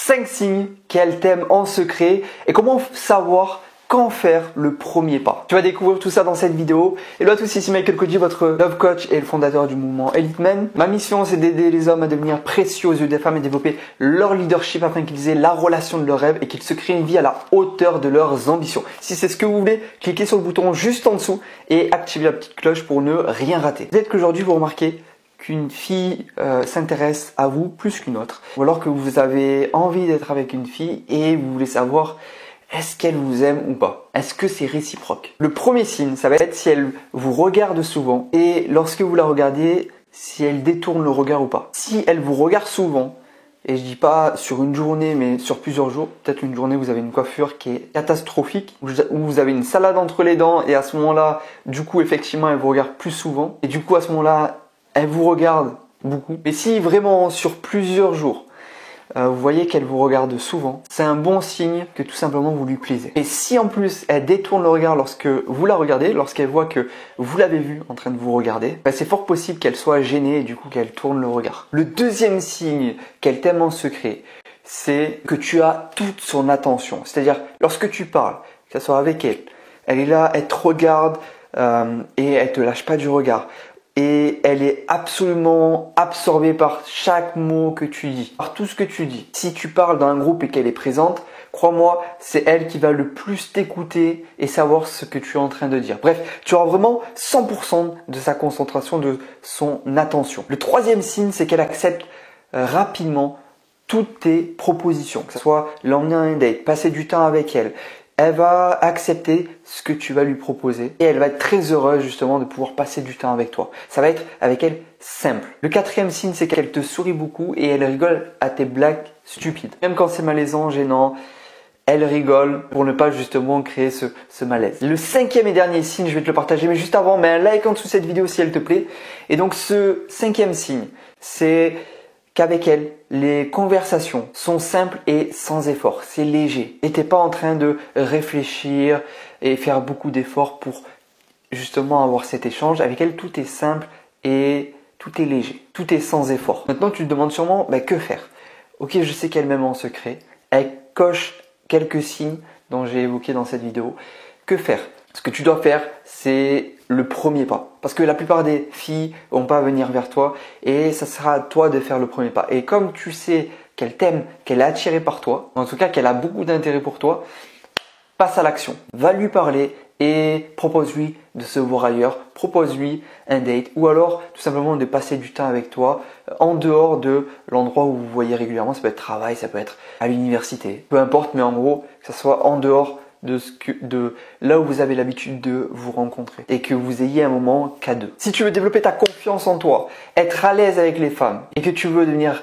5 signes qu'elle t'aime en secret et comment savoir quand faire le premier pas. Tu vas découvrir tout ça dans cette vidéo. Hello à tous, ici Michael Cody, votre love coach et le fondateur du mouvement Elite Men. Ma mission, c'est d'aider les hommes à devenir précieux aux yeux des femmes et développer leur leadership afin qu'ils aient la relation de leur rêve et qu'ils se créent une vie à la hauteur de leurs ambitions. Si c'est ce que vous voulez, cliquez sur le bouton juste en dessous et activez la petite cloche pour ne rien rater. Peut-être qu'aujourd'hui vous remarquez qu'une fille s'intéresse à vous plus qu'une autre, ou alors que vous avez envie d'être avec une fille et vous voulez savoir est-ce qu'elle vous aime ou pas? Est-ce que c'est réciproque? Le premier signe, ça va être si elle vous regarde souvent et lorsque vous la regardez, si elle détourne le regard ou pas. Si elle vous regarde souvent, et je dis pas sur une journée mais sur plusieurs jours, peut-être une journée vous avez une coiffure qui est catastrophique, ou vous avez une salade entre les dents et à ce moment-là, du coup effectivement elle vous regarde plus souvent et du coup à ce moment-là, elle vous regarde beaucoup. Mais si vraiment sur plusieurs jours, vous voyez qu'elle vous regarde souvent, c'est un bon signe que tout simplement vous lui plaisez. Et si en plus elle détourne le regard lorsque vous la regardez, lorsqu'elle voit que vous l'avez vue en train de vous regarder, c'est fort possible qu'elle soit gênée et du coup qu'elle tourne le regard. Le deuxième signe qu'elle t'aime en secret, c'est que tu as toute son attention. C'est-à-dire lorsque tu parles, que ce soit avec elle, elle est là, elle te regarde et elle te lâche pas du regard. Et elle est absolument absorbée par chaque mot que tu dis, par tout ce que tu dis. Si tu parles dans un groupe et qu'elle est présente, crois-moi, c'est elle qui va le plus t'écouter et savoir ce que tu es en train de dire. Bref, tu auras vraiment 100% de sa concentration, de son attention. Le troisième signe, c'est qu'elle accepte rapidement toutes tes propositions, que ce soit l'emmener à un date, passer du temps avec elle. Elle va accepter ce que tu vas lui proposer et elle va être très heureuse justement de pouvoir passer du temps avec toi. Ça va être avec elle simple. Le quatrième signe, c'est qu'elle te sourit beaucoup et elle rigole à tes blagues stupides. Même quand c'est malaisant, gênant, elle rigole pour ne pas justement créer ce malaise. Le cinquième et dernier signe, je vais te le partager, mais juste avant, mets un like en dessous de cette vidéo si elle te plaît. Et donc ce cinquième signe, c'est qu'avec elle, les conversations sont simples et sans effort. C'est léger. Et t'es pas en train de réfléchir et faire beaucoup d'efforts pour justement avoir cet échange. Avec elle, tout est simple et tout est léger. Tout est sans effort. Maintenant, tu te demandes sûrement, que faire? Ok, je sais qu'elle m'aime en secret. Elle coche quelques signes dont j'ai évoqué dans cette vidéo. Que faire? Ce que tu dois faire, c'est le premier pas. Parce que la plupart des filles vont pas venir vers toi et ça sera à toi de faire le premier pas. Et comme tu sais qu'elle t'aime, qu'elle est attirée par toi, en tout cas qu'elle a beaucoup d'intérêt pour toi, passe à l'action. Va lui parler et propose-lui de se voir ailleurs. Propose-lui un date ou alors tout simplement de passer du temps avec toi en dehors de l'endroit où vous voyez régulièrement. Ça peut être travail, ça peut être à l'université. Peu importe, mais en gros, que ça soit en dehors de là où vous avez l'habitude de vous rencontrer et que vous ayez un moment qu'à deux. Si tu veux développer ta confiance en toi, être à l'aise avec les femmes et que tu veux devenir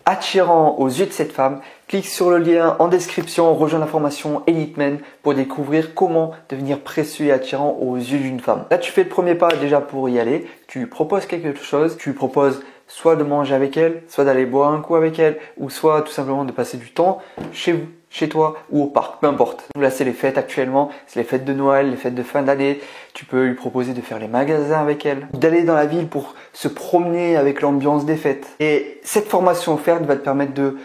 attirant aux yeux de cette femme, clique sur le lien en description, rejoins la formation Elite Men pour découvrir comment devenir précieux et attirant aux yeux d'une femme. Là, tu fais le premier pas déjà pour y aller, tu lui proposes quelque chose, tu lui proposes soit de manger avec elle, soit d'aller boire un coup avec elle, ou soit tout simplement de passer du temps chez vous, chez toi ou au parc, peu importe. Là, c'est les fêtes actuellement, c'est les fêtes de Noël, les fêtes de fin d'année. Tu peux lui proposer de faire les magasins avec elle, d'aller dans la ville pour se promener avec l'ambiance des fêtes. Et cette formation offerte va te permettre de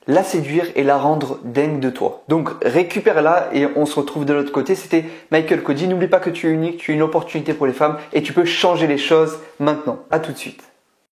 la séduire et la rendre dingue de toi. Donc récupère-la et on se retrouve de l'autre côté. C'était Michael Cody. N'oublie pas que tu es unique, tu es une opportunité pour les femmes et tu peux changer les choses maintenant. À tout de suite.